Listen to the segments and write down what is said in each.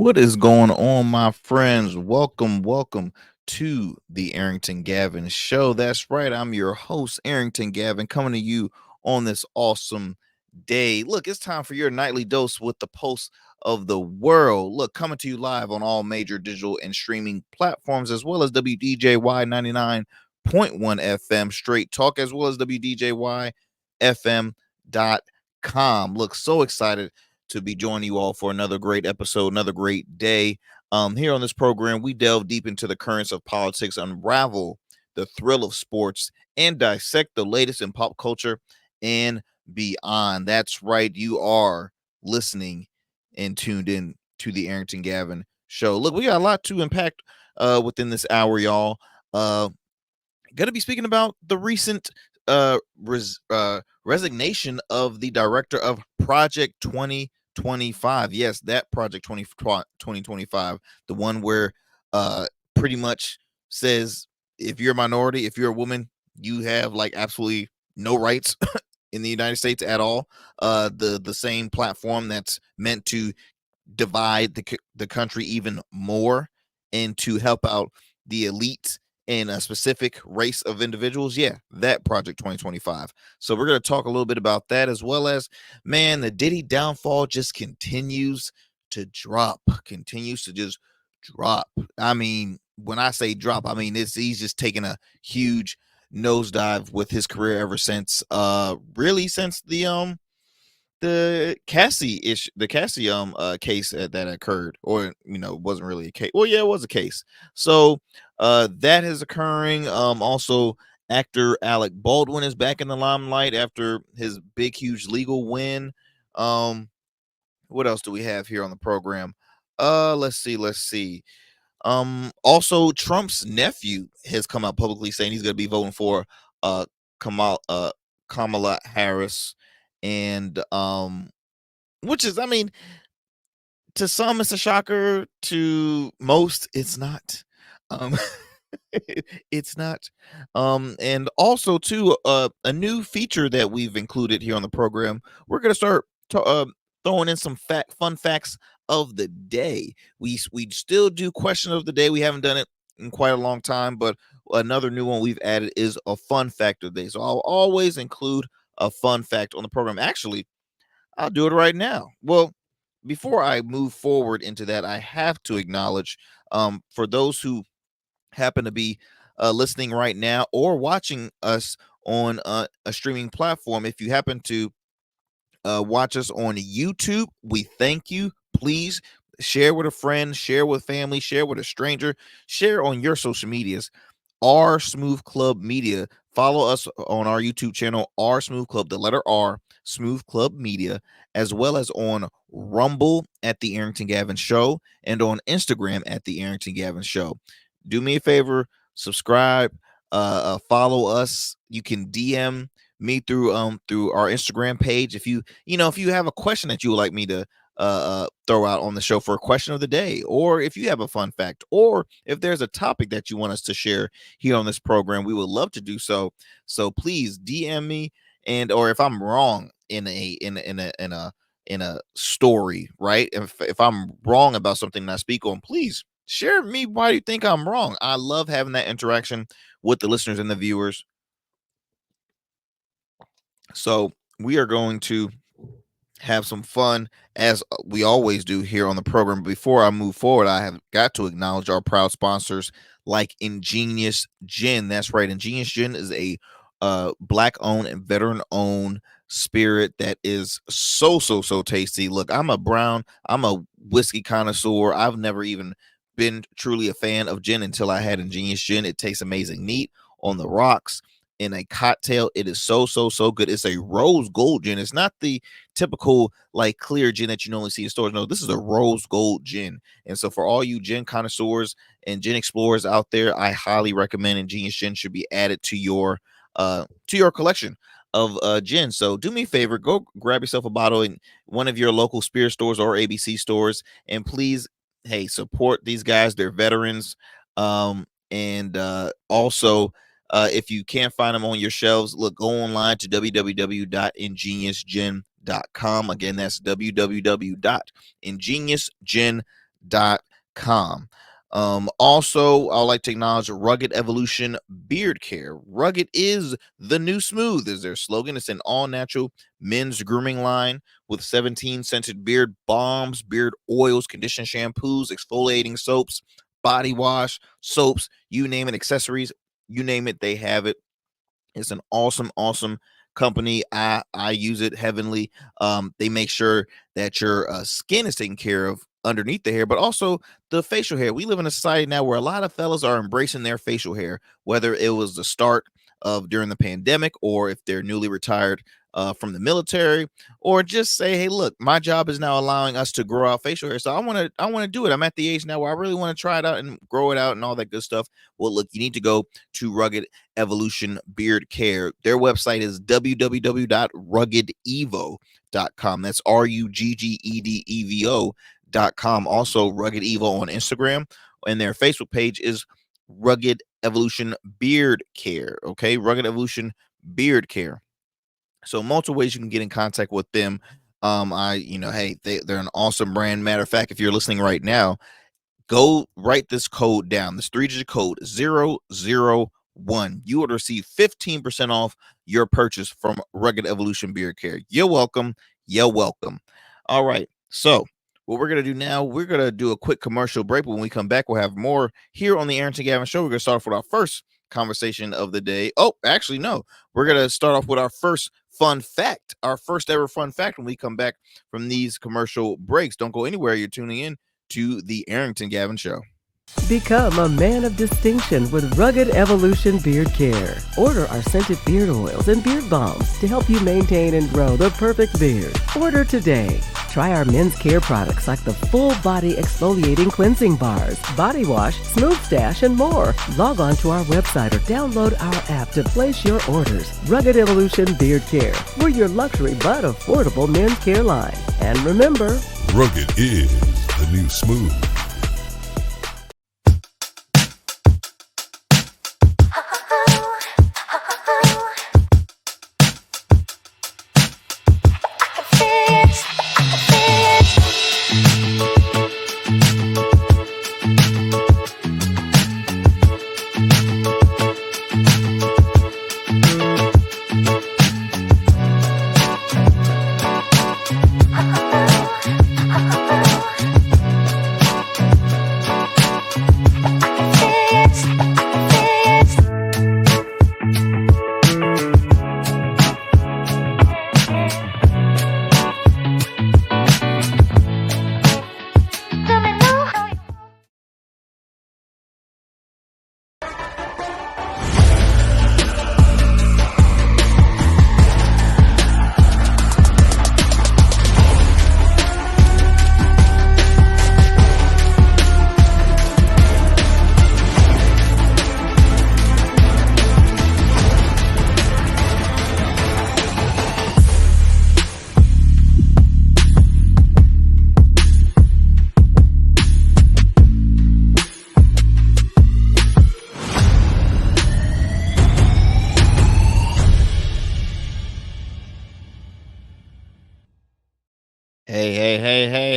What is going on, my friends? Welcome to the Arrington Gavin Show. That's right. I'm your host, Arrington Gavin, coming to you on this awesome day. Look, it's time for your nightly dose with the pulse of the world. Look, coming to you live on all major digital and streaming platforms, as well as WDJY 99.1 FM Straight Talk, as well as WDJY FM.com. Look, so excited to be joining you all for another great episode, another great day. Here on this program, we delve deep into the currents of politics, unravel the thrill of sports, and dissect the latest in pop culture and beyond. That's right, you are listening and tuned in to the Arrington Gavin Show. Look, we got a lot to unpack within this hour, y'all. Going to be speaking about the recent resignation of the director of Project 2025. Yes, that Project 2025, the one where pretty much says if you're a minority, if you're a woman, you have like absolutely no rights in the United States at all. The same platform that's meant to divide the country even more and to help out the elite in a specific race of individuals. Yeah, that Project 2025. So we're going to talk a little bit about that, as well as, man, the Diddy downfall just continues to drop, continues to just drop. I mean, when I say drop, I mean he's just taking a huge nosedive with his career ever since really since the Cassie case that occurred, or wasn't really a case. Well, yeah, it was a case. So that is occurring. Also, actor Alec Baldwin is back in the limelight after his big, huge legal win. What else do we have here on the program? Let's see. Also, Trump's nephew has come out publicly saying he's going to be voting for Kamala Kamala Harris, and which is, I mean, to some it's a shocker, to most it's not. um it's not. And also too, a new feature that we've included here on the program, we're going to start throwing in some fun facts of the day. We still do question of the day. We haven't done it in quite a long time, but another new one we've added is a fun fact of the day. So I'll always include a fun fact on the program. Actually, I'll do it right now. Well, before I move forward into that, I have to acknowledge, for those who happen to be listening right now or watching us on a streaming platform, if you happen to watch us on YouTube, we thank you. Please share with a friend, share with family, share with a stranger, share on your social medias. R Smooth Club Media. Follow us on our YouTube channel, R Smooth Club, the letter R, Smooth Club Media, as well as on Rumble at the Arrington Gavin Show and on Instagram at the Arrington Gavin Show. Do me a favor, subscribe, follow us. You can DM me through our Instagram page if you have a question that you would like me to throw out on the show for a question of the day, or if you have a fun fact, or if there's a topic that you want us to share here on this program, we would love to do so. So please DM me, and or if I'm wrong in a story, right? If I'm wrong about something that I speak on, please share me why you think I'm wrong. I love having that interaction with the listeners and the viewers. So we are going to have some fun, as we always do here on the program. Before I move forward, I have got to acknowledge our proud sponsors like Ingenious Gin. That's right, Ingenious Gin is a black owned and veteran owned spirit that is so tasty. Look, I'm a whiskey connoisseur. I've never even been truly a fan of gin until I had Ingenious Gin. It tastes amazing, neat on the rocks in a cocktail. It is so good. It's a rose gold gin. It's not the typical like clear gin that you normally see in stores. No, this is a rose gold gin. And so for all you gin connoisseurs and gin explorers out there, I highly recommend Ingenious Gin should be added to your collection of gin. So do me a favor, go grab yourself a bottle in one of your local spirit stores or ABC stores, and please, hey, support these guys. They're veterans. And also, if you can't find them on your shelves, look, go online to www.ingeniousgin.com. Again, that's www.ingeniousgin.com. Also, I'd like to acknowledge Rugged Evolution Beard Care. Rugged is the new smooth, is their slogan. It's an all natural men's grooming line with 17 scented beard balms, beard oils, conditioner shampoos, exfoliating soaps, body wash, soaps, you name it, accessories, you name it, they have it. It's an awesome company. I use it heavenly. They make sure that your skin is taken care of underneath the hair, but also the facial hair. We live in a society now where a lot of fellas are embracing their facial hair, whether it was the start of during the pandemic or if they're newly retired from the military, or just say, hey, look, my job is now allowing us to grow out facial hair. So I want to do it. I'm at the age now where I really want to try it out and grow it out and all that good stuff. Well, look, you need to go to Rugged Evolution Beard Care. Their website is www.ruggedevo.com. That's RUGGEDEVO.com. Also, Rugged Evo on Instagram, and their Facebook page is Rugged Evolution Beard Care. Okay, Rugged Evolution Beard Care. So multiple ways you can get in contact with them. Hey, they're an awesome brand. Matter of fact, if you're listening right now, go write this code down. This 3-digit code 001. You will receive 15% off your purchase from Rugged Evolution Beard Care. You're welcome. You're welcome. All right. So what we're going to do now, we're going to do a quick commercial break. But when we come back, we'll have more here on the Arrington Gavin Show. We're going to start off with our first conversation of the day. Oh, actually, no. We're going to start off with our first fun fact, our first ever fun fact when we come back from these commercial breaks. Don't go anywhere. You're tuning in to the Arrington Gavin Show. Become a man of distinction with Rugged Evolution Beard Care. Order our scented beard oils and beard balms to help you maintain and grow the perfect beard. Order today. Try our men's care products like the full body exfoliating cleansing bars, body wash, smooth stash, and more. Log on to our website or download our app to place your orders. Rugged Evolution Beard Care. We're your luxury but affordable men's care line. And remember, Rugged is the new smooth.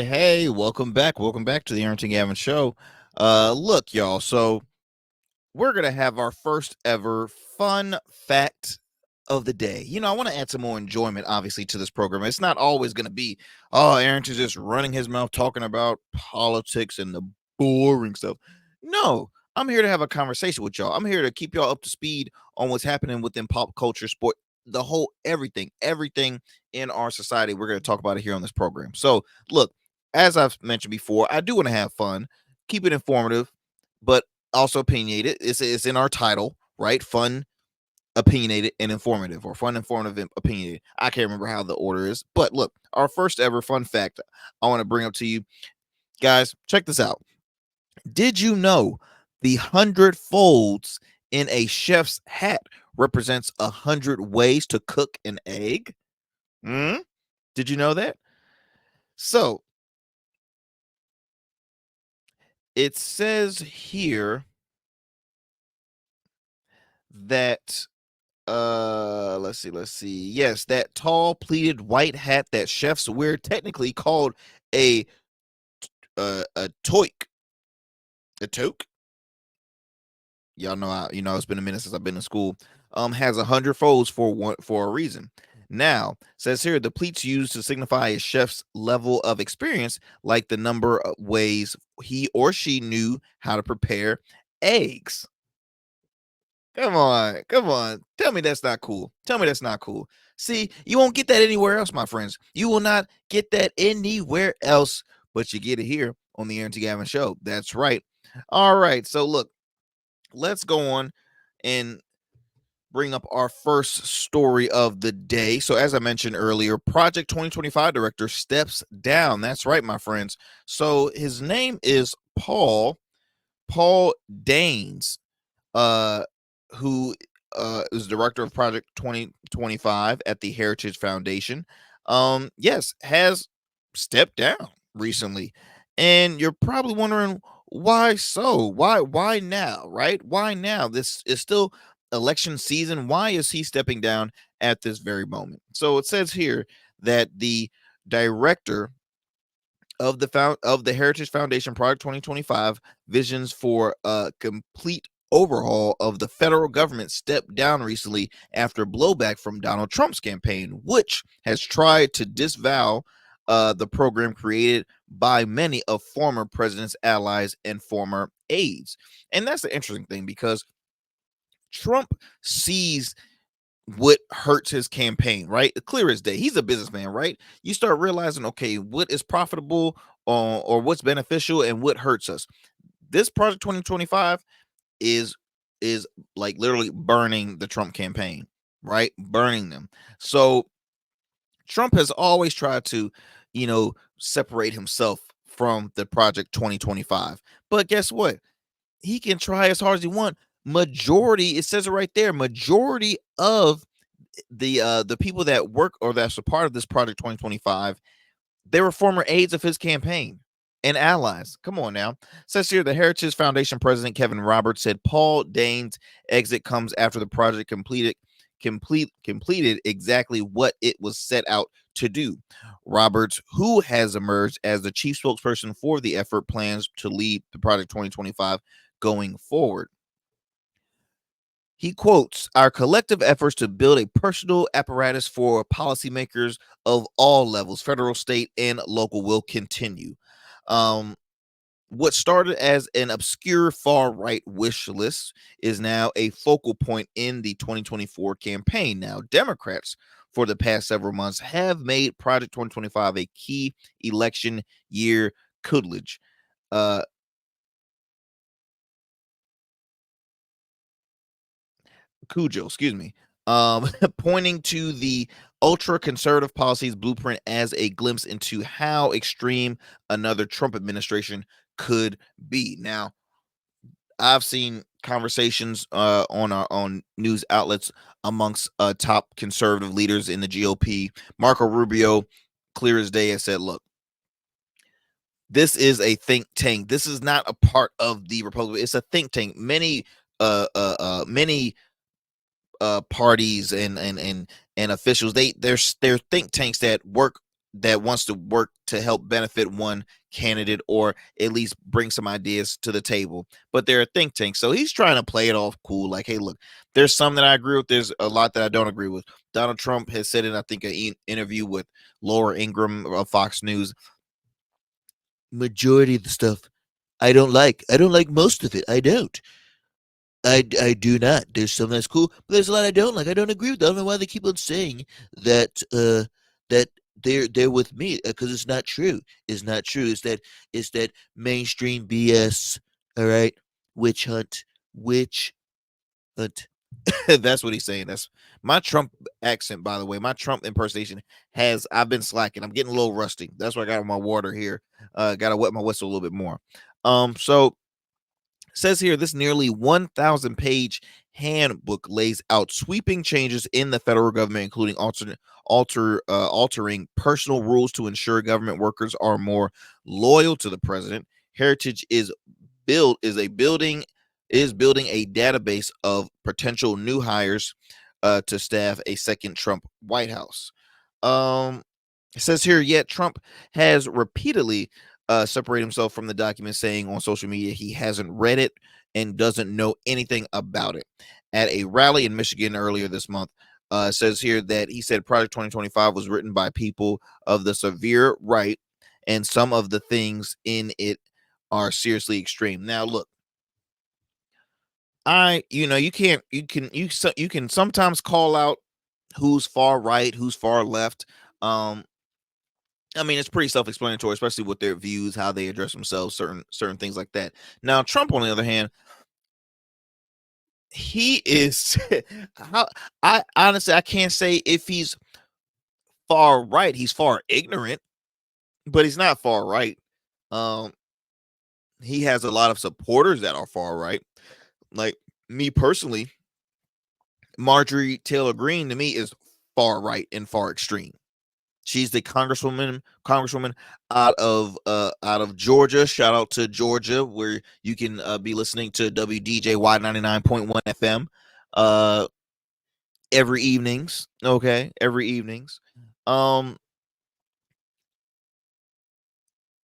Hey, welcome back to the Arrington Gavin Show. Look, y'all, so we're gonna have our first ever fun fact of the day. I want to add some more enjoyment, obviously, to this program. It's not always gonna be, oh, Arrington's just running his mouth talking about politics and the boring stuff. No, I'm here to have a conversation with y'all. I'm here to keep y'all up to speed on what's happening within pop culture, sport, the whole everything in our society. We're going to talk about it here on this program. So, look, as I've mentioned before, I do want to have fun, keep it informative, but also opinionated. It's in our title, right? Fun, opinionated, and informative, or fun, informative, and opinionated. I can't remember how the order is, but look, our first ever fun fact I want to bring up to you guys. Check this out. Did you know the 100 folds in a chef's hat represents 100 ways to cook an egg? Did you know that? So it says here that let's see. Yes, that tall pleated white hat that chefs wear, technically called a a toik, a toque. Y'all know, it's been a minute since I've been in school. Has 100 folds for a reason. Now, says here, the pleats used to signify a chef's level of experience, like the number of ways he or she knew how to prepare eggs. Come on, come on. Tell me that's not cool. Tell me that's not cool. See, you won't get that anywhere else, my friends. You will not get that anywhere else, but you get it here on the Arrington Gavin Show. That's right. All right. So look, let's go on and bring up our first story of the day. So, as I mentioned earlier, Project 2025 director steps down. That's right, my friends. So, his name is Paul Danes, uh, who is director of Project 2025 at the Heritage Foundation. Yes, has stepped down recently. And you're probably wondering why so? Why now, right? Why now? This is still election season. Why is he stepping down at this very moment? So it says here that the director of the Heritage Foundation Project 2025 visions for a complete overhaul of the federal government stepped down recently after blowback from Donald Trump's campaign, which has tried to disavow the program created by many of former president's allies and former aides. And that's the interesting thing because Trump sees what hurts his campaign, right? Clear as day. He's a businessman, right? You start realizing, okay, what is profitable or what's beneficial and what hurts us. This Project 2025 is is like literally burning the Trump campaign, right? Burning them. So Trump has always tried to, separate himself from the Project 2025. But guess what? He can try as hard as he wants. Majority, it says it right there, majority of the people that work or that's a part of this Project 2025, they were former aides of his campaign and allies. Come on now. Says here the Heritage Foundation president Kevin Roberts said Paul Dane's exit comes after the project completed exactly what it was set out to do. Roberts, who has emerged as the chief spokesperson for the effort, plans to lead the Project 2025 going forward. He quotes, our collective efforts to build a personal apparatus for policymakers of all levels, federal, state, and local, will continue. What started as an obscure far right wish list is now a focal point in the 2024 campaign. Now, Democrats, for the past several months, have made Project 2025 a key election year cudgel. Cujo, excuse me, pointing to the ultra conservative policies blueprint as a glimpse into how extreme another Trump administration could be. Now, I've seen conversations on news outlets amongst top conservative leaders in the GOP. Marco Rubio, clear as day, has said, "Look, this is a think tank. This is not a part of the Republican. It's a think tank. Many parties and officials, they're think tanks that wants to work to help benefit one candidate or at least bring some ideas to the table, but they're a think tank." So he's trying to play it off cool, like, hey, look, there's some that I agree with, there's a lot that I don't agree with. Donald Trump has said in, I think, an interview with Laura Ingraham of Fox News, majority of the stuff I don't like most of it. I do not. There's some that's cool, but there's a lot I don't like. I don't agree with that. I don't know why they keep on saying that that they're with me, because it's not true. It's not true. It's that mainstream BS. All right, witch hunt, witch hunt. That's what he's saying. That's my Trump accent, by the way. My Trump impersonation I've been slacking. I'm getting a little rusty. That's why I got my water here. Got to wet my whistle a little bit more. So says here this nearly 1,000 page handbook lays out sweeping changes in the federal government, including altering personal rules to ensure government workers are more loyal to the president. Heritage build is a building is building a database of potential new hires to staff a second Trump White House. It says here, yet Trump has repeatedly separate himself from the document, saying on social media he hasn't read it and doesn't know anything about it. At a rally in Michigan earlier this month, says here that he said Project 2025 was written by people of the severe right, and some of the things in it are seriously extreme. Now, look, you can sometimes call out who's far right, who's far left. Um, I mean, it's pretty self-explanatory, especially with their views, how they address themselves, certain things like that. Now, Trump, on the other hand, he is how I honestly I can't say if he's far right. He's far ignorant, but he's not far right. Um, he has a lot of supporters that are far right. Like me personally, Marjorie Taylor Greene to me is far right and far extreme. She's the congresswoman out of Georgia. Shout out to Georgia, where you can be listening to WDJY 99.1 FM every evenings. Okay, every evenings. Um,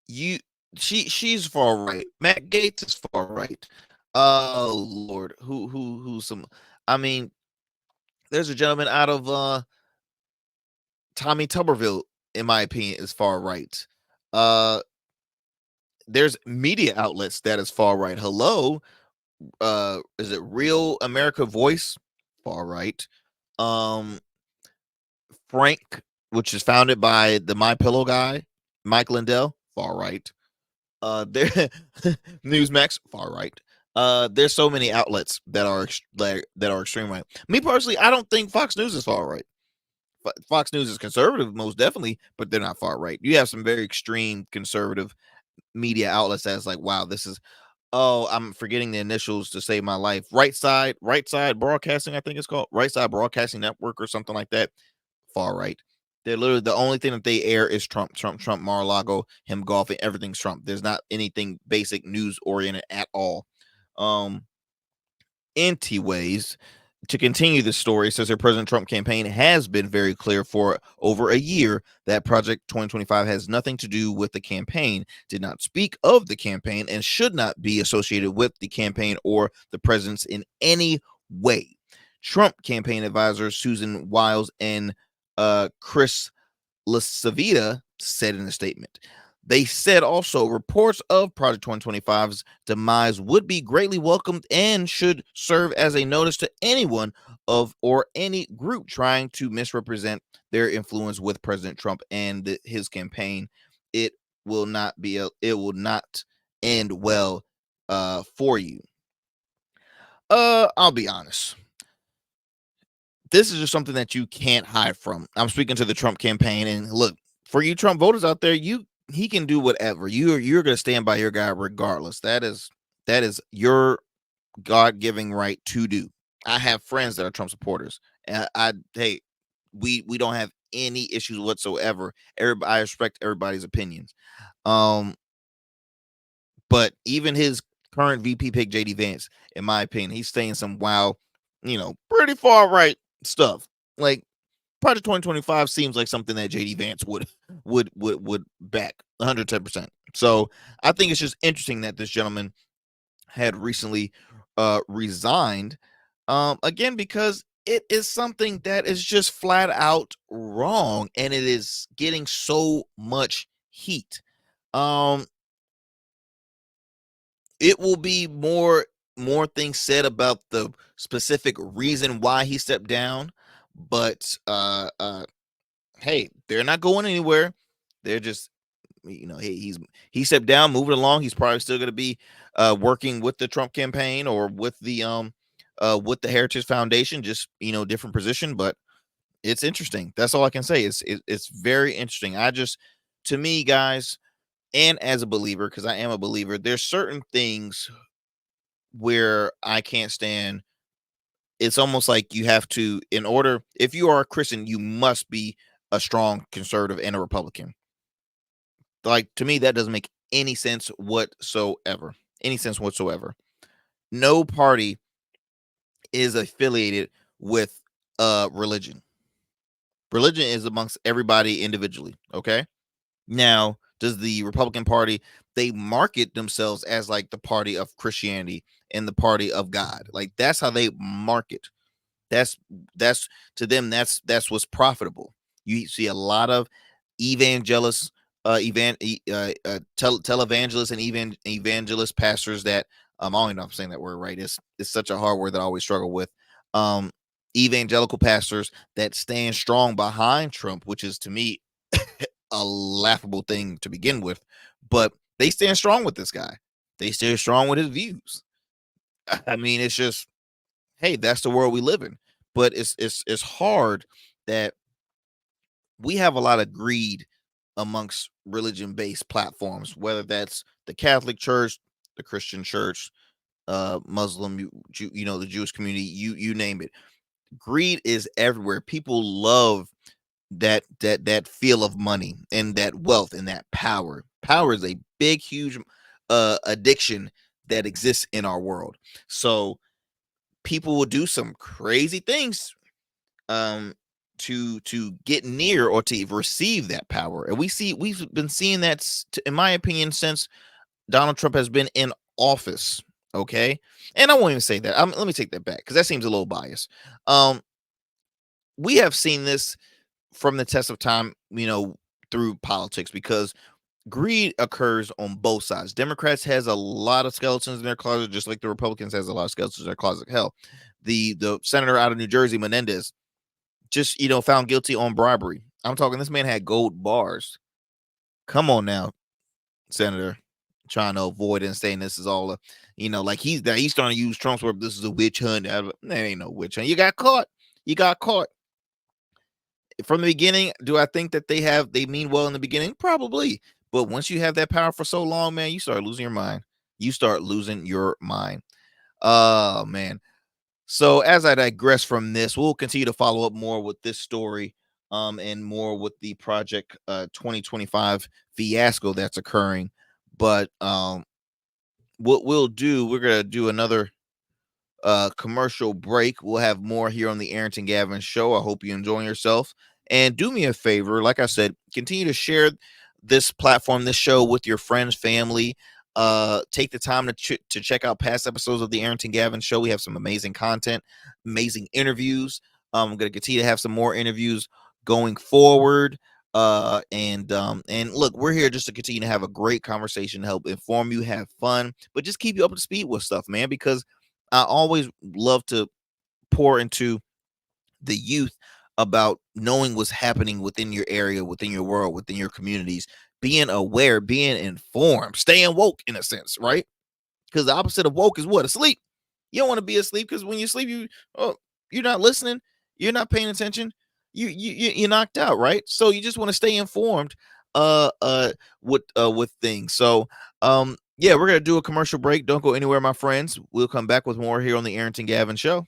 you she's far right. Matt Gaetz is far right. Lord, who some? I mean, there's a gentleman out of Tommy Tuberville, in my opinion, is far right. Uh, there's media outlets that is far right. Hello, is it Real America Voice? Far right. Um, Frank, which is founded by the My Pillow guy, Mike Lindell, far right. There, Newsmax, far right. There's so many outlets that are that are extreme right. Me personally, I don't think Fox News is far right. Fox News is conservative, most definitely, but they're not far right. You have some very extreme conservative media outlets that's like, wow, this is, oh, I'm forgetting the initials to save my life. Right side broadcasting, I think it's called Right Side Broadcasting Network or something like that. Far right. They're literally the only thing that they air is Trump, Mar-a-Lago, him golfing, everything's Trump. There's not anything basic news oriented at all. Um, Anyways, to continue the story, says her President Trump campaign has been very clear for over a year that Project 2025 has nothing to do with the campaign, did not speak of the campaign, and should not be associated with the campaign or the presidents in any way. Trump campaign advisors Susan Wiles and Chris LaSavita said in a statement. They said also reports of Project 2025's demise would be greatly welcomed and should serve as a notice to anyone of or any group trying to misrepresent their influence with President Trump and his campaign. It will not be it will not end well for you. I'll be honest. This is just something that you can't hide from. I'm speaking to the Trump campaign, and look, for you Trump voters out there, he can do whatever. You're going to stand by your guy regardless. That is your God-given right to do. I have friends that are Trump supporters, and hey, we don't have any issues whatsoever. Everybody, I respect everybody's opinions. Um, but even his current VP pick, JD Vance, in my opinion, he's saying some pretty far right stuff. Like Project 2025 seems like something that JD Vance would back 110%. So I think it's just interesting that this gentleman had recently resigned. Again, because it is something that is just flat out wrong and it is getting so much heat. It will be more things said about the specific reason why he stepped down, but hey, they're not going anywhere. They're just he stepped down, moving along. He's probably still going to be working with the Trump campaign or with the Heritage Foundation, just different position, but it's interesting. That's all I can say. It's very interesting. To me, guys, and as a believer, because I am a believer, there's certain things where I can't stand. It's almost like you have to, if you are a Christian, you must be a strong conservative and a Republican. Like, to me, that doesn't make any sense whatsoever. Any sense whatsoever. No party is affiliated with religion. Religion is amongst everybody individually. Okay. Now, does the Republican Party. They market themselves as like the party of Christianity and the party of God. Like that's how they market. That's that's to them. That's what's profitable. You see a lot of evangelists, televangelists, and even evangelist pastors that I don't even know if I'm saying that word right. It's such a hard word that I always struggle with. Um, Evangelical pastors that stand strong behind Trump, which is to me a laughable thing to begin with, but they stand strong with this guy. They stand strong with his views. I mean, it's just, hey, that's the world we live in. But it's hard that we have a lot of greed amongst religion-based platforms, whether that's the Catholic Church, the Christian Church, Muslim, the Jewish community, you name it. Greed is everywhere. People love that feel of money and that wealth and that power. Power is a big, huge addiction that exists in our world. So people will do some crazy things to get near or to receive that power. And we've been seeing that, in my opinion, since Donald Trump has been in office. Okay. And I won't even say that. Let me take that back because that seems a little biased. We have seen this from the test of time, through politics, because greed occurs on both sides. Democrats has a lot of skeletons in their closet, just like the Republicans has a lot of skeletons in their closet. Hell, the senator out of New Jersey, Menendez, just found guilty on bribery. I'm talking, this man had gold bars. Come on now, Senator, trying to avoid and saying this is all like he's starting to use Trump's word. This is a witch hunt. There ain't no witch hunt. You got caught. From the beginning. Do I think that they mean well in the beginning? Probably. But once you have that power for so long, man, you start losing your mind. Oh, man. So as I digress from this, we'll continue to follow up more with this story and more with the Project 2025 fiasco that's occurring. But what we're going to do another commercial break. We'll have more here on the Arrington Gavin show. I hope you're enjoying yourself. And do me a favor, like I said, continue to share this platform, this show with your friends, family. Take the time to check out past episodes of the Arrington Gavin show. We have some amazing content, amazing interviews. I'm going to continue to have some more interviews going forward. And look, we're here just to continue to have a great conversation, help inform you, have fun, but just keep you up to speed with stuff, man, because I always love to pour into the youth about knowing what's happening within your area, within your world, within your communities, being aware, being informed, staying woke in a sense, right? Because the opposite of woke is what? Asleep. You don't want to be asleep, because when you sleep, you're not listening, you're not paying attention, you're knocked out, right? So you just want to stay informed with things. So yeah, we're going to do a commercial break. Don't go anywhere, my friends. We'll come back with more here on the Arrington Gavin show.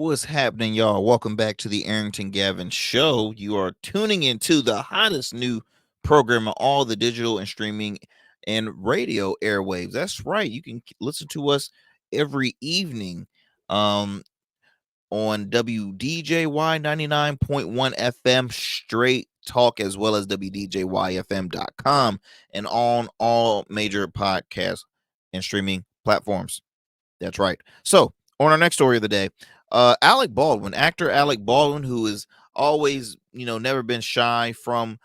What's happening, y'all? Welcome back to the Arrington Gavin Show. You are tuning into the hottest new program on all the digital and streaming and radio airwaves. That's right. You can listen to us every evening um, on WDJY 99.1 FM straight talk, as well as WDJYFM.com, and on all major podcast and streaming platforms. That's right. So, on our next story of the day, Alec Baldwin, actor Alec Baldwin, who is always, never been shy from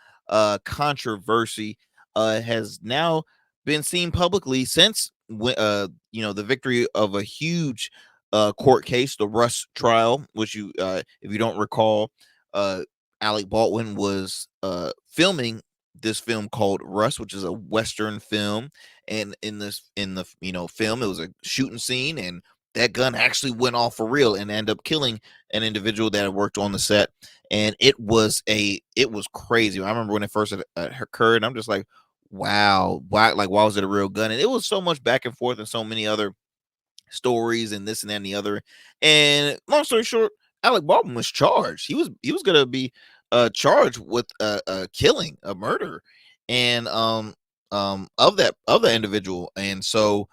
controversy, has now been seen publicly since, the victory of a huge court case, the Russ trial, which if you don't recall, uh, Alec Baldwin was filming this film called Russ, which is a Western film, and in the film, it was a shooting scene, and that gun actually went off for real and ended up killing an individual that had worked on the set. And it was crazy. I remember when it first occurred, and I'm just like, wow, why was it a real gun? And it was so much back and forth and so many other stories and this and that and the other. And long story short, Alec Baldwin was charged. He was gonna be charged with killing, a murder, and of that individual. And so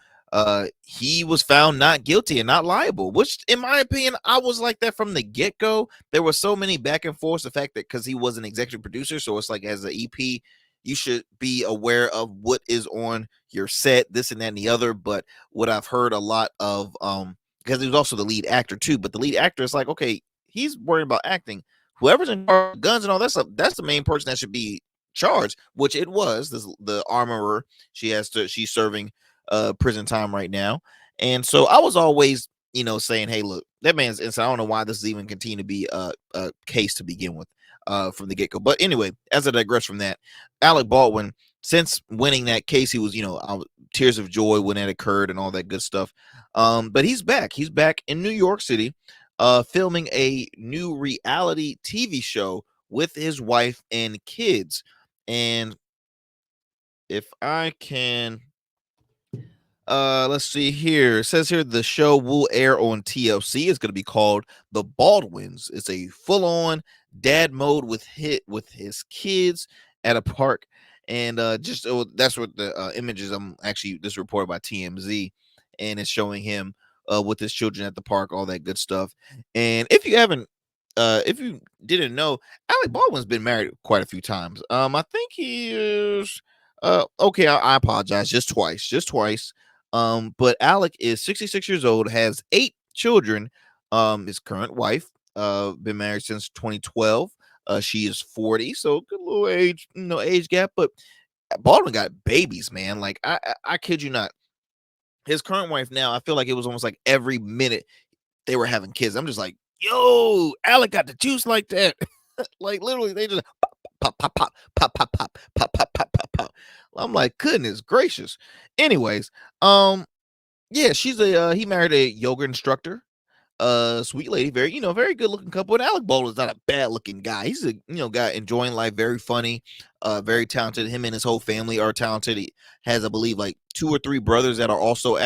he was found not guilty and not liable, which in my opinion, I was like that from the get-go. There was so many back and forth, the fact that because he was an executive producer, so it's like as an EP, you should be aware of what is on your set, this and that and the other. But what I've heard a lot of, because he was also the lead actor too, but the lead actor is like, okay, he's worried about acting. Whoever's in charge of guns and all that stuff, that's the main person that should be charged, which it was. The armorer. She's serving prison time right now. And so I was always, saying, hey, look, that man's inside. I don't know why this is even continue to be a case to begin with from the get-go. But anyway, as I digress from that, Alec Baldwin, since winning that case, he was, tears of joy when it occurred and all that good stuff. But he's back. He's back in New York City, filming a new reality TV show with his wife and kids. And if I can, let's see here. It says here the show will air on TLC. It's going to be called The Baldwins. It's a full-on dad mode with his kids at a park. And that's what the images. I'm actually, this reported by TMZ, and it's showing him with his children at the park, all that good stuff. And if you didn't know, Alec Baldwin's been married quite a few times. I think he is. Okay, I apologize. Just twice. But Alec is 66 years old, has 8 children. His current wife, been married since 2012. She is 40, so good little age gap. But Baldwin got babies, man. Like I kid you not. His current wife now, I feel like it was almost like every minute they were having kids. I'm just like, yo, Alec got the juice like that. Like literally, they just pop, pop, pop, pop, pop, pop, pop, pop, pop, pop, pop. I'm like, goodness gracious. Anyways, yeah, he married a yoga instructor, sweet lady, very good looking couple. And Alec Baldwin's not a bad looking guy. He's a guy enjoying life, very funny, very talented. Him and his whole family are talented. He has, I believe, like 2 or 3 brothers that are also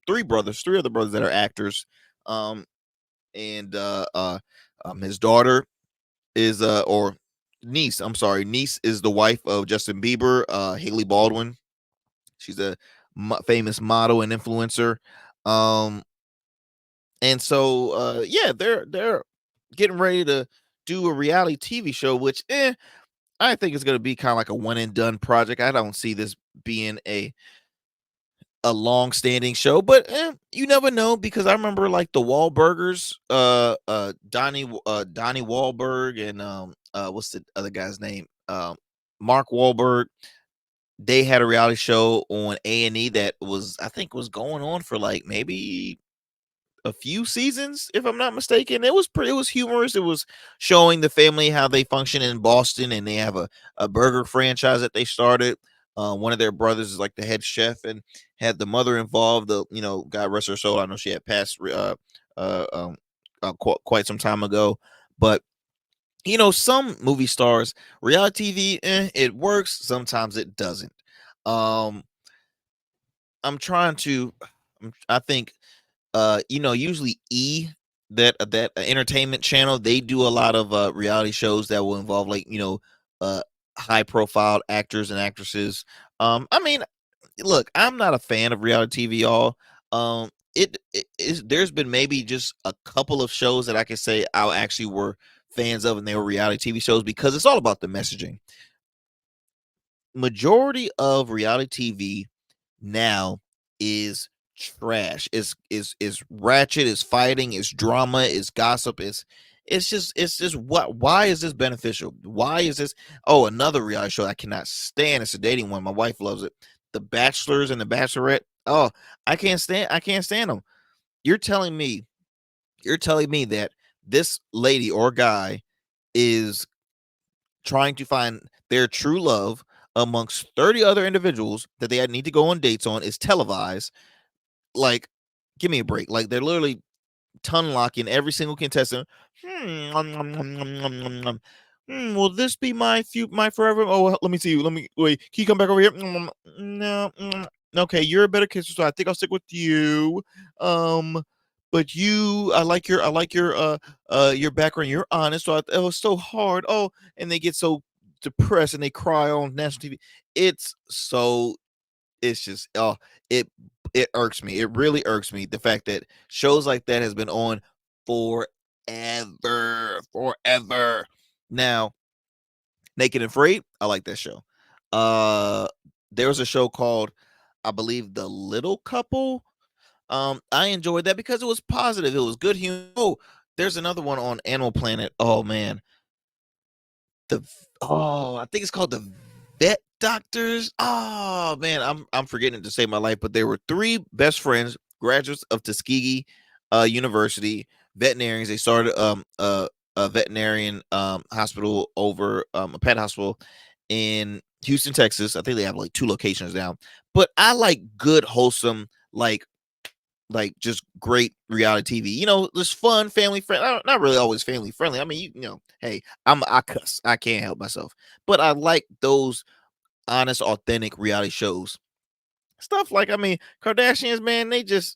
3 other brothers that are actors. And his daughter is or niece, I'm sorry, niece is the wife of Justin Bieber, Haley Baldwin. She's a famous model and influencer. Um, and so yeah, they're getting ready to do a reality TV show, which I think is going to be kind of like a one and done project. I don't see this being a long-standing show, but you never know, because I remember like the Wahlburgers, Donnie Wahlberg, and what's the other guy's name, Mark Wahlberg. They had a reality show on A&E that I think was going on for like maybe a few seasons, if I'm not mistaken. It was humorous. It was showing the family how they function in Boston, and they have a burger franchise that they started. One of their brothers is like the head chef, and had the mother involved. God rest her soul. I know she had passed quite some time ago, but some movie stars, reality TV, it works. Sometimes it doesn't. Um, I'm trying to. I think usually E that entertainment channel, they do a lot of reality shows that will involve, like, uh high profile actors and actresses. I mean, look, I'm not a fan of reality TV, y'all. It is, there's been maybe just a couple of shows that I can say I actually were fans of, and they were reality TV shows, because it's all about the messaging. Majority of reality TV now is trash. Is ratchet, is fighting, is drama, is gossip, it's just what, why is this beneficial? Why is this? Oh, another reality show I cannot stand. It's a dating one. My wife loves it. The Bachelors and the Bachelorette. Oh, I can't stand them. You're telling me, that this lady or guy is trying to find their true love amongst 30 other individuals that they need to go on dates on, is televised. Like, give me a break. Like, they're literally tongue locking every single contestant. Will this be my forever? Oh, let me see you. Let me wait. Can you come back over here? No. Okay, you're a better kisser, so I think I'll stick with you. Um, but I like your background. You're honest, so it was so hard. Oh, and they get so depressed and they cry on national TV. It's so it's just, oh, it it irks me. It really irks me, the fact that shows like that has been on forever. Now, Naked and Afraid, I like that show. Uh there was a show called, I believe, The Little Couple. I enjoyed that because it was positive. It was good humor. Oh, there's another one on Animal Planet. Oh man, I think it's called the Vet Doctors. Oh man, I'm forgetting to save my life, but there were three best friends, graduates of Tuskegee University, veterinarians. They started a veterinarian hospital over a pet hospital in Houston, Texas. I think they have like two locations now. But I like good, wholesome, just great reality TV. Just fun, family friendly. Not really always family friendly. I mean, hey, I cuss. I can't help myself. But I like those honest, authentic reality shows. Stuff like, I mean, Kardashians, man,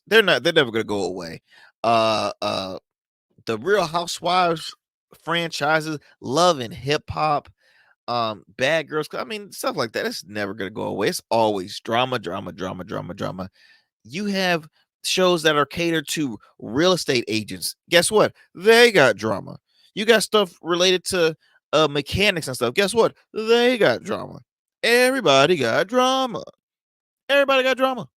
they're never gonna go away. Uh uh the Real Housewives franchises, Love and Hip Hop, Bad Girls. I mean, stuff like that. It's never gonna go away. It's always drama, drama, drama, drama, drama. You have shows that are catered to real estate agents. Guess what? They got drama. You got stuff related to mechanics and stuff. Guess what? They got drama. Everybody got drama. Everybody got drama.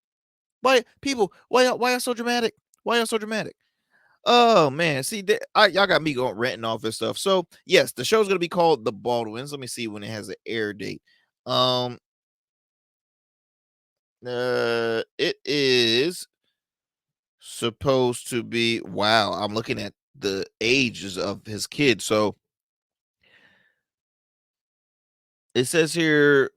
Why, people? Why y'all so dramatic? Why y'all so dramatic? Oh man, see, y'all got me going ranting off this stuff. So yes, the show's gonna be called The Baldwins. Let me see when it has an air date. Um, it is supposed to be, wow, I'm looking at the ages of his kids. So it says here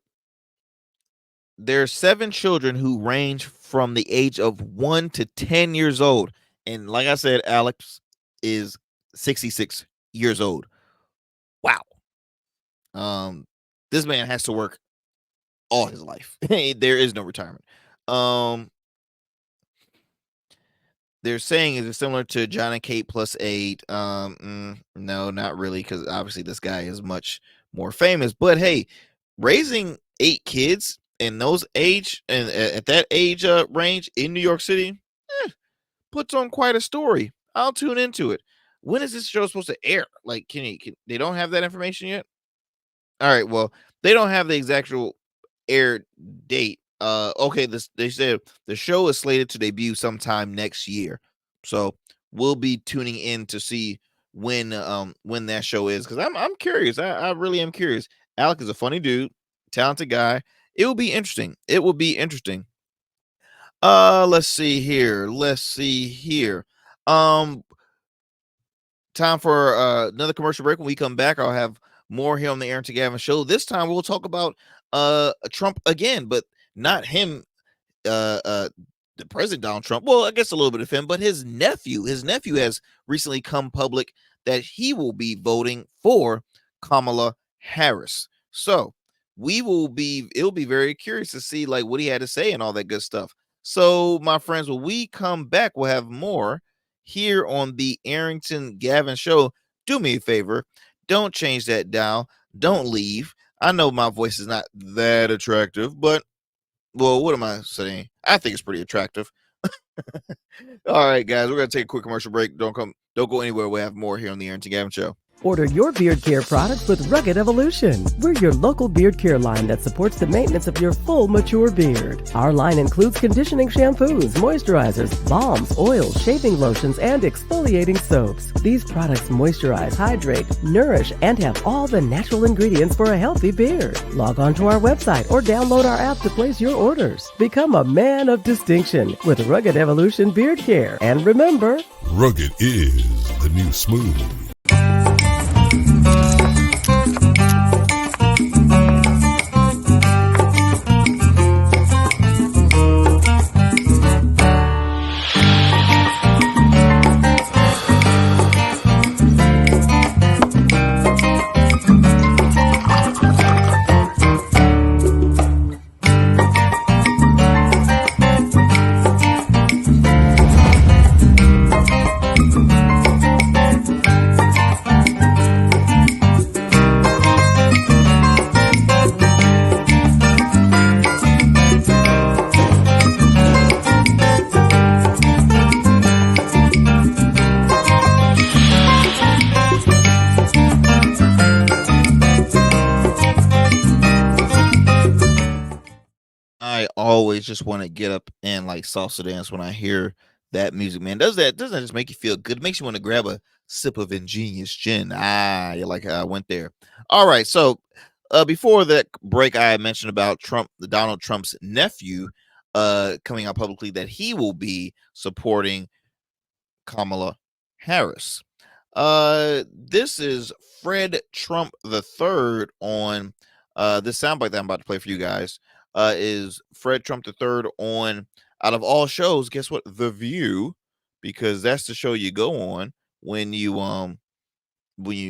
there's 7 children who range from the age of 1 to 10 years old. And like I said, Alex is 66 years old. Wow. Um this man has to work all his life. There is no retirement. Um They're saying, is it similar to John and Kate plus 8? No, not really, because obviously this guy is much more famous. But hey, raising 8 kids in those age and at that age range in New York City, puts on quite a story. I'll tune into it. When is this show supposed to air? Like, they don't have that information yet? All right, well, they don't have the exact air date. Okay, they said the show is slated to debut sometime next year. So we'll be tuning in to see when that show is, because I'm curious. I really am curious. Alec is a funny dude, talented guy. It will be interesting. It will be interesting. Let's see here. Let's see here. Um, Time for another commercial break. When we come back, I'll have more here on the Arrington Gavin show. This time we'll talk about Trump again, but not him, uh uh the President Donald Trump. Well, I guess a little bit of him, but his nephew. His nephew has recently come public that he will be voting for Kamala Harris. So it'll be very curious to see like what he had to say and all that good stuff. So, my friends, when we come back, we'll have more here on the Arrington Gavin Show. Do me a favor, don't change that dial, don't leave. I know my voice is not that attractive, but well, what am I saying? I think it's pretty attractive. All right, guys, we're gonna take a quick commercial break. Don't go anywhere. We have more here on the Arrington Gavin Show. Order your beard care products with Rugged Evolution. We're your local beard care line that supports the maintenance of your full, mature beard. Our line includes conditioning shampoos, moisturizers, balms, oils, shaving lotions, and exfoliating soaps. These products moisturize, hydrate, nourish, and have all the natural ingredients for a healthy beard. Log on to our website or download our app to place your orders. Become a man of distinction with Rugged Evolution Beard Care. And remember, Rugged is the new smooth. I always just want to get up and like salsa dance when I hear that music, man. Doesn't that just make you feel good? It makes you want to grab a sip of ingenious gin. You like how I went there. All right, so before that break, I mentioned about Donald Trump's nephew, coming out publicly that he will be supporting Kamala Harris. This is Fred Trump the Third on this soundbite that I'm about to play for you guys. Is Fred Trump the Third on, out of all shows, guess what? The View, because that's the show you go on when you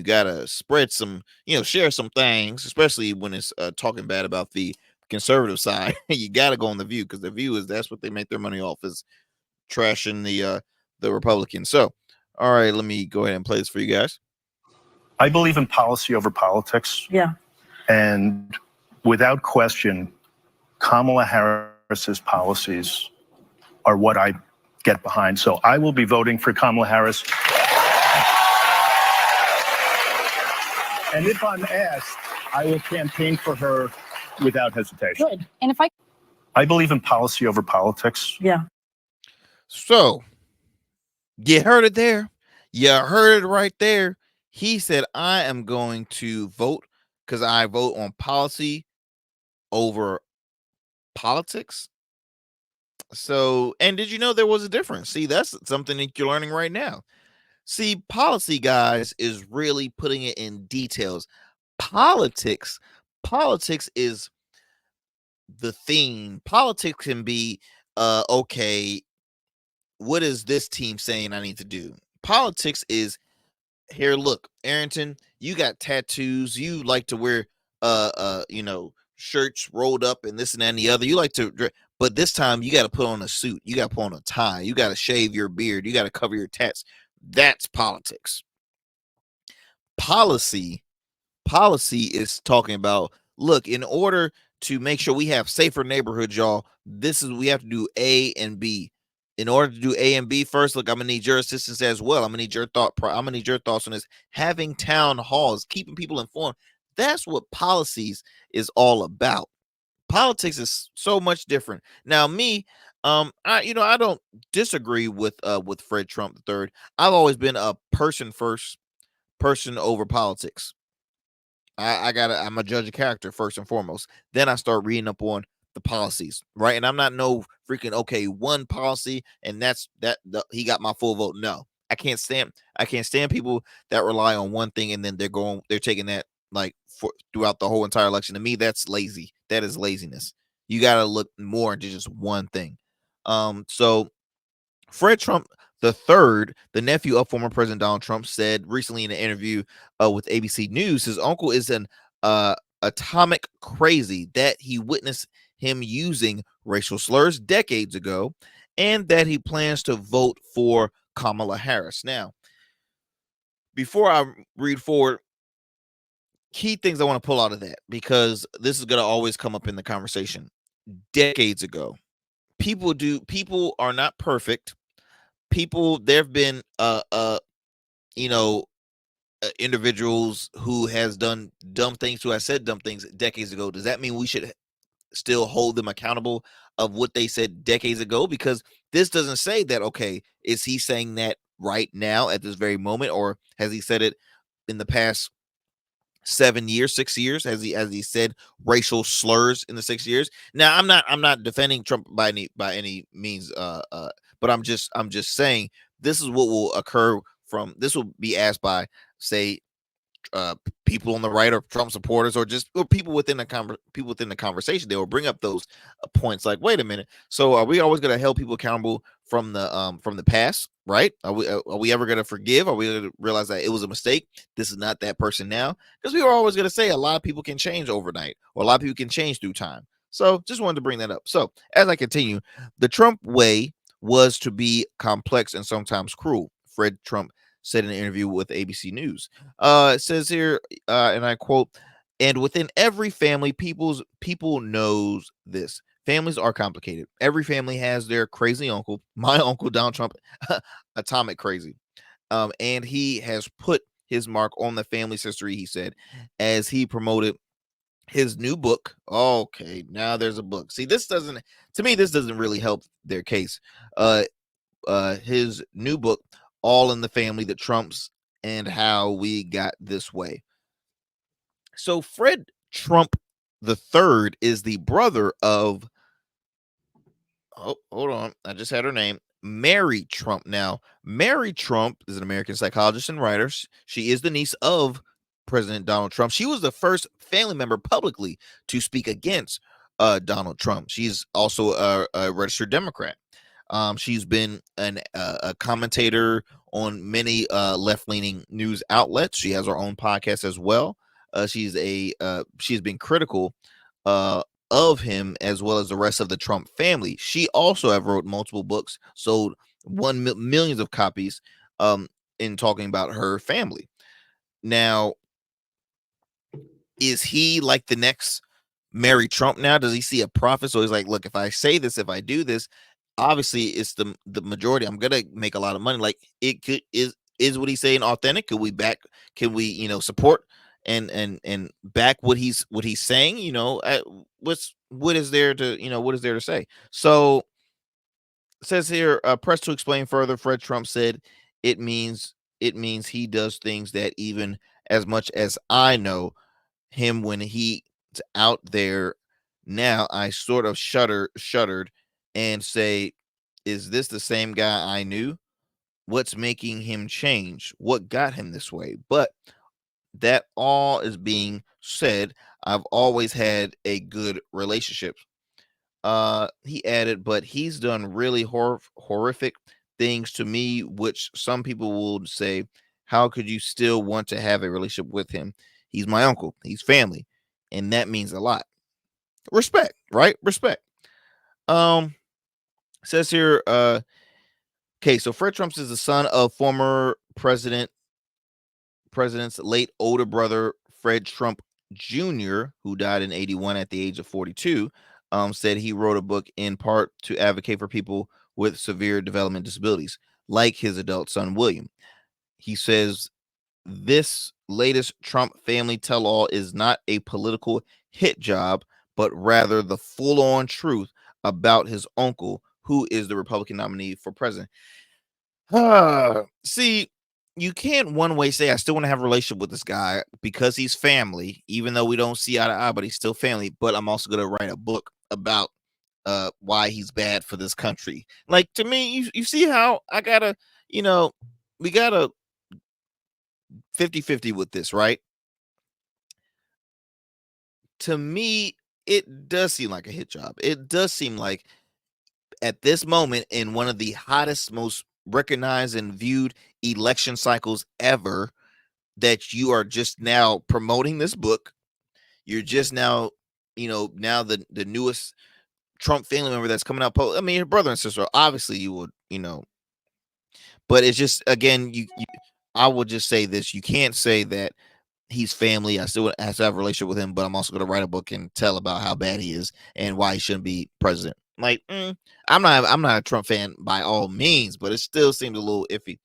gotta spread some, share some things, especially when it's talking bad about the conservative side. You gotta go on The View, because The View that's what they make their money off, is trashing the Republicans. So, all right, let me go ahead and play this for you guys. I believe in policy over politics. Yeah. And without question, Kamala Harris's policies are what I get behind. So I will be voting for Kamala Harris. And if I'm asked, I will campaign for her without hesitation. Good. And I believe in policy over politics. Yeah. So, you heard it there. You heard it right there. He said, I am going to vote because I vote on policy over politics. So, and did you know there was a difference? See, that's something that you're learning right now. See, policy, guys, is really putting it in details. Politics is the theme. Politics can be, okay, what is this team saying I need to do? Politics is, here, look, Arrington, you got tattoos. You like to wear, shirts rolled up and this and that and the other. You like to, but this time you got to put on a suit. You got to put on a tie. You got to shave your beard. You got to cover your tats. That's politics. Policy is talking about, look, in order to make sure we have safer neighborhoods, y'all, we have to do A and B. In order to do A and B, first, look, I'm gonna need your assistance as well. I'm gonna need your thoughts on this. Having town halls, keeping people informed. That's what policies is all about. Politics is so much different. Now, me, I don't disagree with Fred Trump III. I've always been a person first, person over politics. I'm a judge of character first and foremost. Then I start reading up on the policies, right? And I'm not no freaking one policy and he got my full vote. No, I can't stand people that rely on one thing and then they're taking that like throughout the whole entire election. To me, that's lazy. That is laziness. You got to look more into just one thing. So Fred Trump the third, the nephew of former President Donald Trump, said recently in an interview with ABC News, his uncle is an atomic crazy, that he witnessed him using racial slurs decades ago, and that he plans to vote for Kamala Harris. Now, before I read forward, key things I want to pull out of that, because this is going to always come up in the conversation. Decades ago, people are not perfect. There have been you know individuals who has done dumb things, who has said dumb things decades ago. Does that mean we should still hold them accountable of what they said decades ago? Because this doesn't say that. Okay, is he saying that right now at this very moment, or has he said it in the past 7 years, 6 years? Has he said racial slurs in the 6 years? Now, I'm not defending Trump by any means, but I'm just saying this is what will occur from this. Will be asked by, say, people on the right, or Trump supporters, or people within the conversation. They will bring up those points like, wait a minute, so are we always going to hold people accountable from the past, right? Are we ever going to forgive? Are we going to realize that it was a mistake? This is not that person now, because we were always going to say a lot of people can change overnight, or a lot of people can change through time. So just wanted to bring that up. So as I continue, the Trump way was to be complex and sometimes cruel. Fred Trump said in an interview with ABC News. It says here, and I quote, "And within every family, people knows this. Families are complicated. Every family has their crazy uncle. My uncle Donald Trump, atomic crazy. And he has put his mark on the family's history," he said, as he promoted his new book. Okay, now there's a book. See, this doesn't really help their case. Uh, his new book, All in the Family, The Trumps and How We Got This Way. So Fred Trump the third is the brother of, oh, hold on, I just had her name, Mary Trump. Now, Mary Trump is an American psychologist and writer. She is the niece of President Donald Trump. She was the first family member publicly to speak against Donald Trump. She's also a registered Democrat. She's been a commentator on many left-leaning news outlets. She has her own podcast as well. She's been critical of him, as well as the rest of the Trump family. She also have wrote multiple books, sold millions of copies, in talking about her family. Now, is he like the next Mary Trump now? Does he see a prophet? So he's like, look, if I say this, if I do this, obviously it's the majority. I'm gonna make a lot of money. Like, it could is what he's saying authentic? Can we support and back what he's saying? What is there to say? So it says here, pressed to explain further, Fred Trump said, it means he does things that even as much as I know him when he's out there now, I sort of shuddered and say, is this the same guy I knew? What's making him change? What got him this way? But that all is being said, I've always had a good relationship. He added, but he's done really horrific things to me, which some people will say, how could you still want to have a relationship with him? He's my uncle, he's family, and that means a lot. Respect, right? Respect. Um, says here, okay, so Fred Trump is the son of former president's late older brother, Fred Trump Jr., who died in 81 at the age of 42. Said he wrote a book in part to advocate for people with severe development disabilities, like his adult son, William. He says this latest Trump family tell-all is not a political hit job, but rather the full-on truth about his uncle, who is the Republican nominee for president. See, you can't one way say I still want to have a relationship with this guy because he's family, even though we don't see eye to eye, but he's still family. But I'm also gonna write a book about why he's bad for this country. Like, to me, you see how I gotta, we gotta 50-50 with this, right? To me, it does seem like a hit job. It does seem like at this moment, in one of the hottest, most recognized and viewed election cycles ever, that you are just now promoting this book. You're just now, now the newest Trump family member that's coming out. I mean, your brother and sister, obviously you would, But it's just, again, I will just say this: you can't say that he's family. I still have to have a relationship with him, but I'm also going to write a book and tell about how bad he is and why he shouldn't be president. Like, I'm not a Trump fan by all means, but it still seems a little iffy.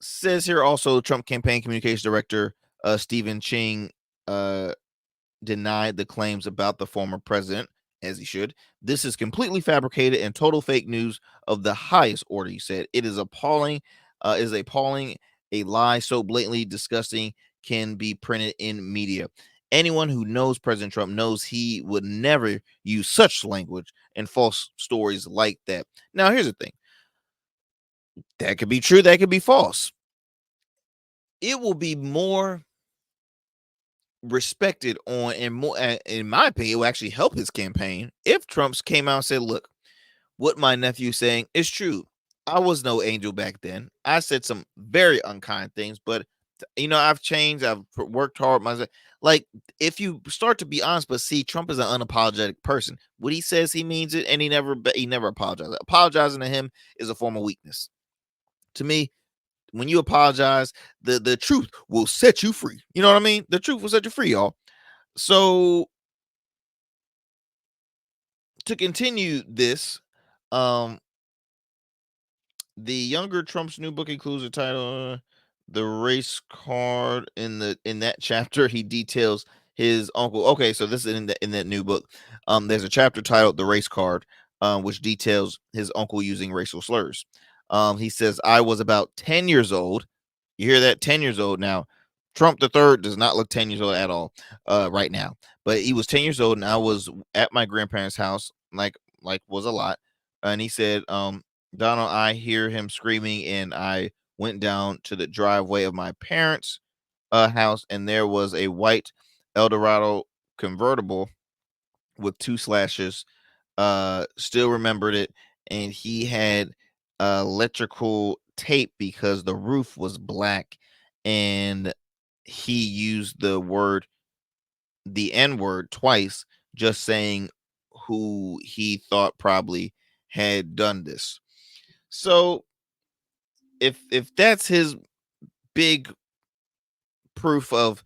Says here also, Trump campaign communications director Stephen Ching denied the claims about the former president, as he should. This is completely fabricated and total fake news of the highest order, he said. It is appalling, a lie so blatantly disgusting can be printed in media. Anyone who knows President Trump knows he would never use such language and false stories like that. Now, here's the thing. That could be true, that could be false. It will be more respected on, and more, in my opinion, it will actually help his campaign if Trump's came out and said, look, what my nephew's saying is true. I was no angel back then. I said some very unkind things, but I've changed. I've worked hard myself. Like, if you start to be honest, but see, Trump is an unapologetic person. What he says, he means it, and he never apologizes. Apologizing to him is a form of weakness. To me, when you apologize, the truth will set you free. You know what I mean? The truth will set you free, y'all. So to continue this, the younger Trump's new book includes the title, "The Race Card." In that chapter, he details his uncle. Okay, so this is in that new book. There's a chapter titled "The Race Card," which details his uncle using racial slurs. He says, "I was about 10 years old." You hear that? 10 years old. Now, Trump the third does not look 10 years old at all right now. But he was 10 years old, and I was at my grandparents' house, like was a lot. And he said, Donald, I hear him screaming, and I went down to the driveway of my parents' house, and there was a white Eldorado convertible with 2 slashes. Still remembered it, and he had electrical tape because the roof was black, and he used the N-word twice, just saying who he thought probably had done this. So if that's his big proof of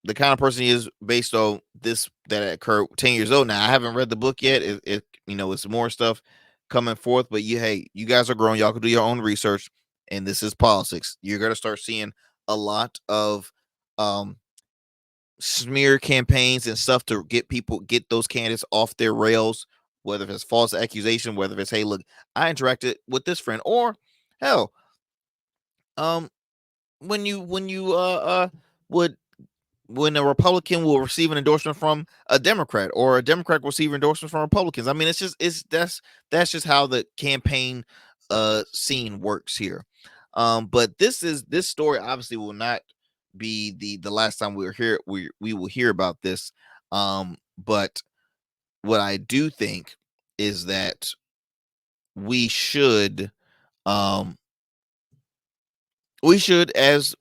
the kind of person he is based on this that occurred 10 years old. Now, I haven't read the book yet. It's more stuff coming forth, but you guys are growing. Y'all can do your own research, and this is politics. You're going to start seeing a lot of smear campaigns and stuff to get those candidates off their rails, whether it's false accusation, whether it's, hey, look, I interacted with this friend, or hell, when you would when a Republican will receive an endorsement from a Democrat, or a Democrat will receive endorsements from Republicans. I mean, that's just how the campaign scene works here. But this story obviously will not be the last time we're here. We will hear about this. But what I do think is that we should as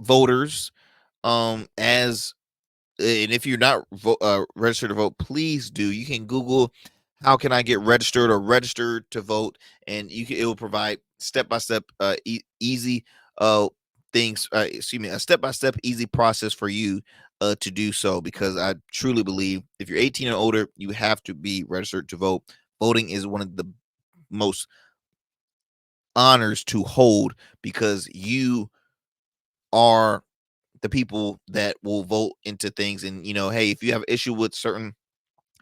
voters, as and if you're not registered to vote, please do. You can Google how can I get registered or registered to vote, and it will provide step-by-step easy things. A step-by-step easy process for you to do so, because I truly believe if you're 18 and older, you have to be registered to vote. Voting is one of the most honors to hold, because you are the people that will vote into things. And hey, if you have issue with certain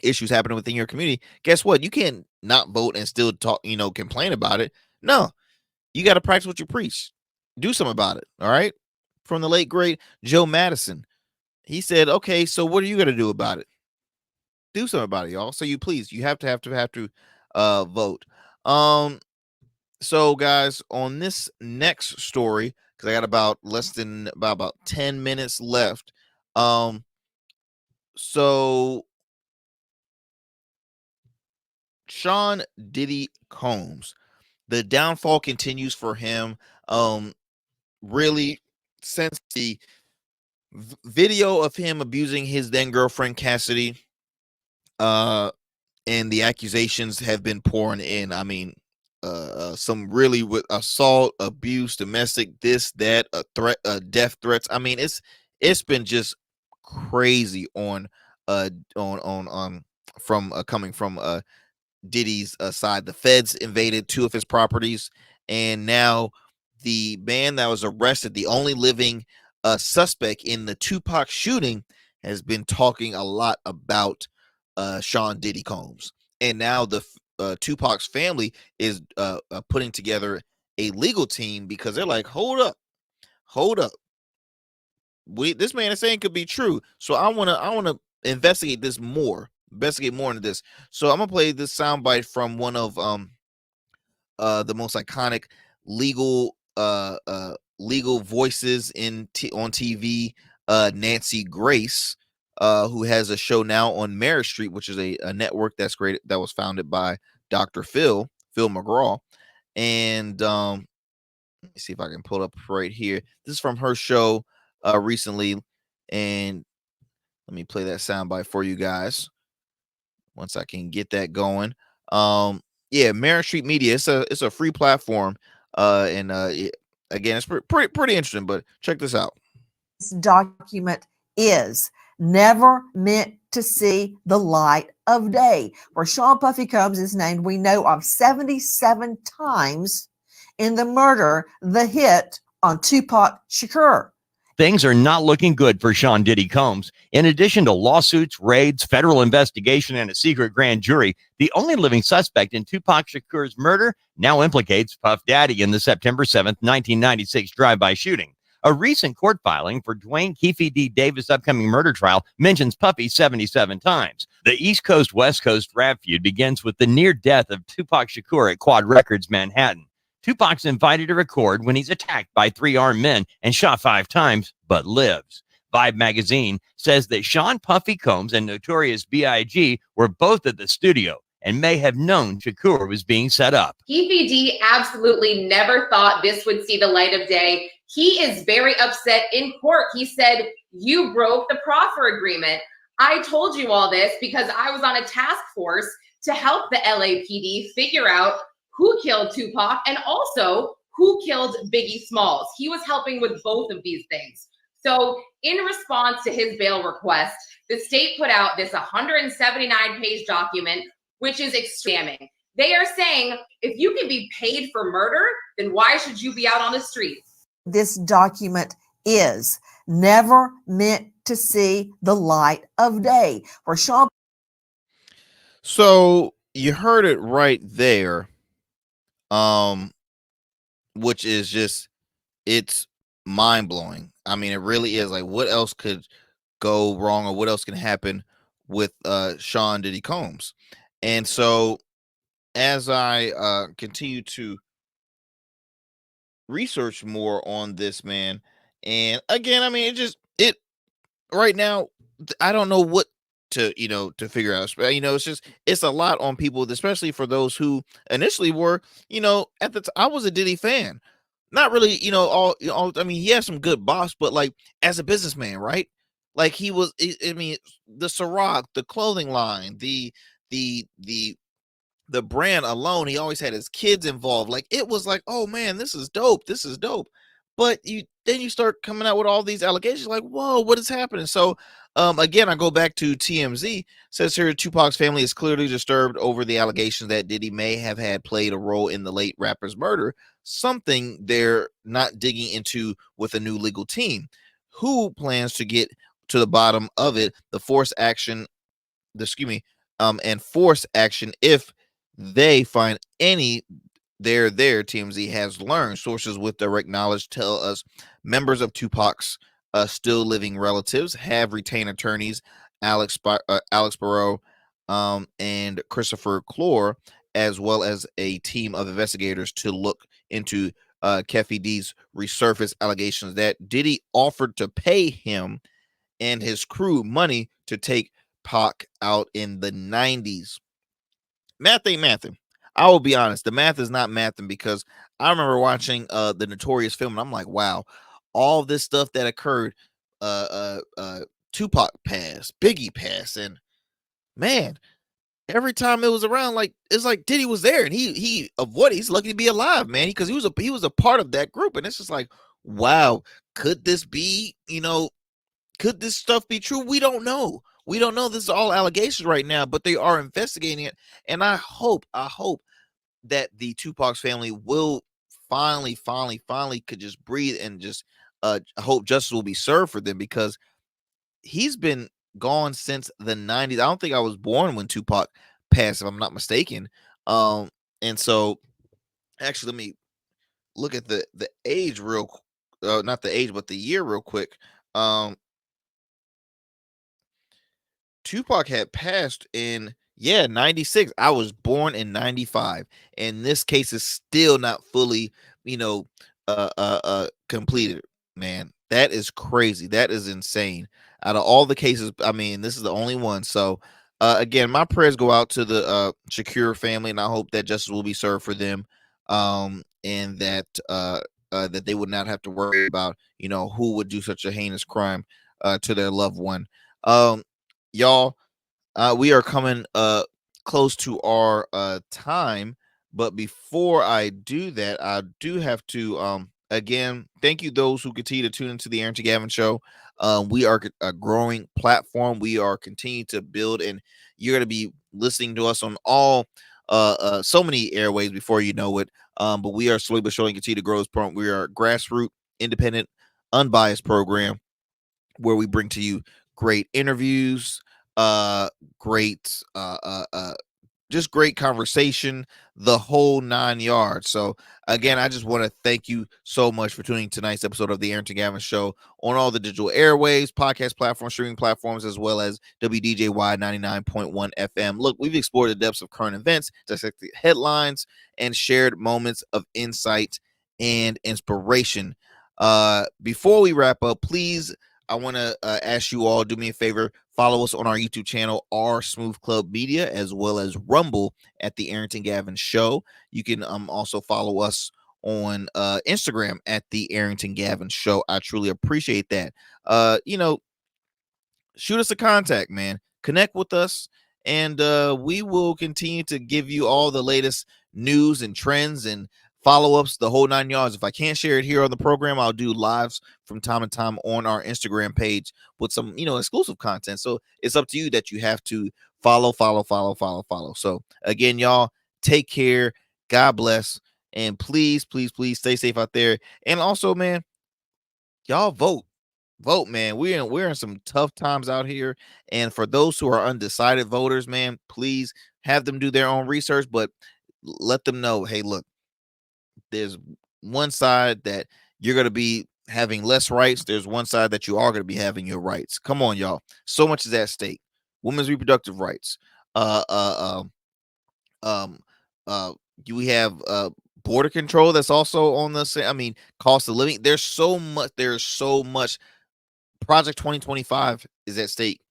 issues happening within your community, guess what? You can't not vote and still talk, complain about it. No, you got to practice what you preach. Do something about it. All right. From the late great Joe Madison, he said, okay, so what are you going to do about it? Do something about it, y'all. So you have to vote. So guys, on this next story, because I got about 10 minutes left. So Sean Diddy Combs, the downfall continues for him. Really, since the video of him abusing his then girlfriend Cassidy, and the accusations have been pouring in. I mean, some really with assault, abuse, domestic, this, that, threat, death threats. I mean, it's been just crazy on from coming from Diddy's side. The feds invaded 2 of his properties, and now the man that was arrested, the only living suspect in the Tupac shooting, has been talking a lot about Sean Diddy Combs. And now the Tupac's family is putting together a legal team because they're like, hold up, this man is saying could be true. So I wanna investigate more into this. So I'm gonna play this soundbite from one of the most iconic legal legal voices on TV, Nancy Grace, who has a show now on Merit Street, which is a network that was founded by Dr. Phil McGraw. And let me see if I can pull it up right here. This is from her show recently, and let me play that soundbite for you guys once I can get that going. Yeah, Merit Street Media. It's a free platform. And again, it's pretty interesting. But check this out. This document is never meant to see the light of day. Where Sean Puffy Combs is named, we know of 77 times in the murder, the hit on Tupac Shakur. Things are not looking good for Sean Diddy Combs. In addition to lawsuits, raids, federal investigation, and a secret grand jury, the only living suspect in Tupac Shakur's murder now implicates Puff Daddy in the September 7th, 1996 drive-by shooting. A recent court filing for Dwayne Keefe D. Davis' upcoming murder trial mentions Puffy 77 times. The East Coast-West Coast rap feud begins with the near death of Tupac Shakur at Quad Records, Manhattan. Tupac's invited to record when he's attacked by 3 armed men and shot 5 times, but lives. Vibe magazine says that Sean Puffy Combs and Notorious B.I.G. were both at the studio and may have known Shakur was being set up. Keefe D absolutely never thought this would see the light of day. He is very upset in court. He said, "You broke the proffer agreement. I told you all this because I was on a task force to help the LAPD figure out who killed Tupac and also who killed Biggie Smalls." He was helping with both of these things. So in response to his bail request, the state put out this 179-page document, which is extremely. They are saying, if you can be paid for murder, then why should you be out on the streets? This document is never meant to see the light of day. Where Sean. So you heard it right there. Which is just, it's mind blowing. I mean, it really is. Like, what else could go wrong, or what else can happen with Sean Diddy Combs? And so, as I continue to research more on this man, and again, I mean, it right now, I don't know what to figure out. It's a lot on people, especially for those who initially were, at the I was a Diddy fan. Not really, all I mean, he has some good bops, but like as a businessman, right? Like he was, I mean, the Ciroc, the clothing line, the brand alone, he always had his kids involved. Like it was like, oh man, this is dope. This is dope. But then you start coming out with all these allegations, like, whoa, what is happening? So again, I go back to TMZ. Says here, Tupac's family is clearly disturbed over the allegations that Diddy may have had played a role in the late rapper's murder, something they're not digging into with a new legal team. Who plans to get to the bottom of it? And force action if they find any. There, TMZ has learned. Sources with direct knowledge tell us members of Tupac's still living relatives have retained attorneys, Alex Barrow and Christopher Clore, as well as a team of investigators to look into Keefe D's resurfaced allegations that Diddy offered to pay him and his crew money to take Pac out in the 90s. Math ain't mathing. I will be honest, the math is not mathing, because I remember watching the Notorious film, and I'm like, wow, all this stuff that occurred, Tupac passed, Biggie passed, and man, every time it was around, like it's like Diddy was there, and he avoided. He's lucky to be alive, man, because he was a part of that group, and it's just like, wow, could this be? Could this stuff be true? We don't know. We don't know. This is all allegations right now, but they are investigating it, and I hope that the Tupac's family will finally could just breathe and just I hope justice will be served for them, because he's been gone since the 90s. I don't think I was born when Tupac passed, if I'm not mistaken. And so actually let me look at the age not the age, but the year real quick. Tupac had passed in 96. I was born in 95, and this case is still not fully, completed, man. That is crazy. That is insane. Out of all the cases, I mean, this is the only one. So again, my prayers go out to the Shakur family, and I hope that justice will be served for them. And that that they would not have to worry about, who would do such a heinous crime to their loved one. Y'all, we are coming close to our time, but before I do that, I do have to again thank you those who continue to tune into the Arrington Gavin show. We are a growing platform. We are continuing to build, and you're going to be listening to us on all so many airways before you know it. But we are slowly but surely continue to grow this program. We are a grassroots, independent, unbiased program where we bring to you great interviews, great just great conversation, the whole 9 yards. So again, I just want to thank you so much for tuning tonight's episode of the Arrington Gavin show on all the digital airways, podcast platforms, streaming platforms, as well as WDJY 99.1 FM. Look, we've explored the depths of current events, dissected headlines, and shared moments of insight and inspiration. Before we wrap up, please, I want to ask you all, do me a favor, follow us on our YouTube channel, R Smooth Club Media, as well as Rumble at the Arrington Gavin Show. You can also follow us on Instagram at the Arrington Gavin Show. I truly appreciate that. Shoot us a contact, man. Connect with us, and we will continue to give you all the latest news and trends and follow-ups, the whole 9 yards. If I can't share it here on the program, I'll do lives from time to time on our Instagram page with some, exclusive content. So it's up to you that you have to follow. So again, y'all, take care. God bless. And please stay safe out there. And also, man, y'all vote, man. We're in some tough times out here. And for those who are undecided voters, man, please have them do their own research, but let them know, hey, look, there's one side that you're going to be having less rights. There's one side that you are going to be having your rights. Come on, y'all. So much is at stake. Women's reproductive rights. We have border control that's also on the same. I mean, cost of living. There's so much. Project 2025 is at stake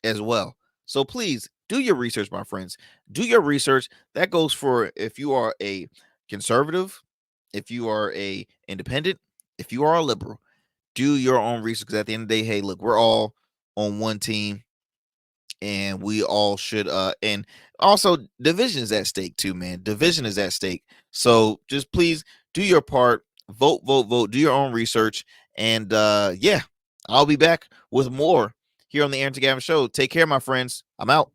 as well. So please do your research, my friends. Do your research. That goes for if you are a conservative, if you are a independent, if you are a liberal. Do your own research, because at the end of the day, hey, look, we're all on one team, and we all should and also division is at stake too, man. Division is at stake. So just please do your part. Vote. Do your own research. And I'll be back with more here on the Arrington Gavin Show. Take care, my friends. I'm out.